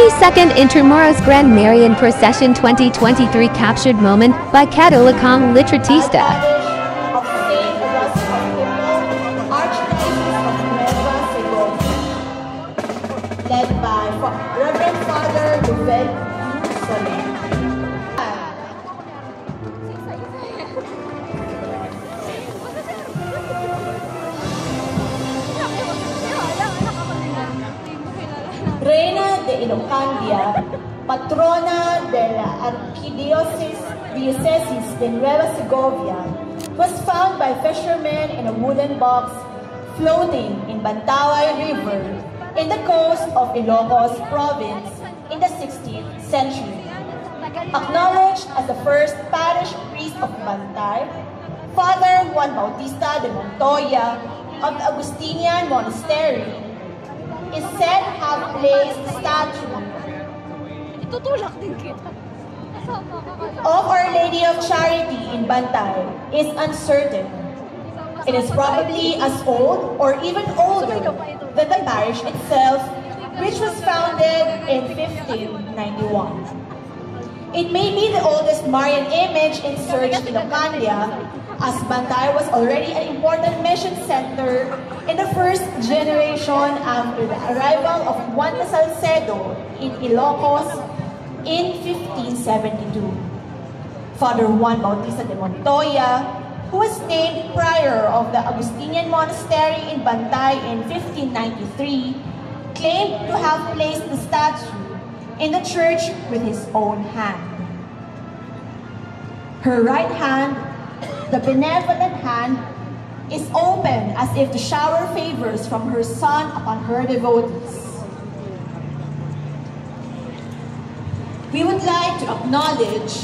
42nd Intramuros Grand Marian Procession 2023 captured moment by Catolacong Litratista. Of Saint Augustine of Hippo, Archdiocese of Nueva Segovia, led by Reverend Father Luvel Soler. Reina de Ilocandia, patrona de la Arquidiócesis de Nueva Segovia, was found by fishermen in a wooden box floating in Bantaway River in the coast of Ilocos Province in the 16th century. Acknowledged as the first parish priest of Bantay, Father Juan Bautista de Montoya of the Augustinian Monastery is said to have placed the statue of Our Lady of Charity in Bantay is uncertain. It is probably as old or even older than the parish itself, which was founded in 1591. It may be the oldest Marian image in Serge Ilocandia, as Bantay was already an important mission center in the first generation after the arrival of Juan de Salcedo in Ilocos in 1572. Father Juan Bautista de Montoya, who was named prior of the Augustinian Monastery in Bantay in 1593, claimed to have placed the statue in the church with his own hand. Her right hand, the benevolent hand, is open as if to shower favors from her son upon her devotees. We would like to acknowledge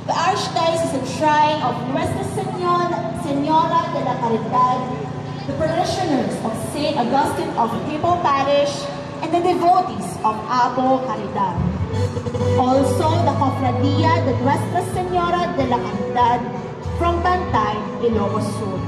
the Archdiocesan Shrine of Nuestra Señora de la Caridad, the parishioners of St. Augustine of Hippo Parish, and the devotees of Abo Caridad. Also, the Cofradia de Nuestra Señora de la Caridad from Bantay, Ilocos Sur.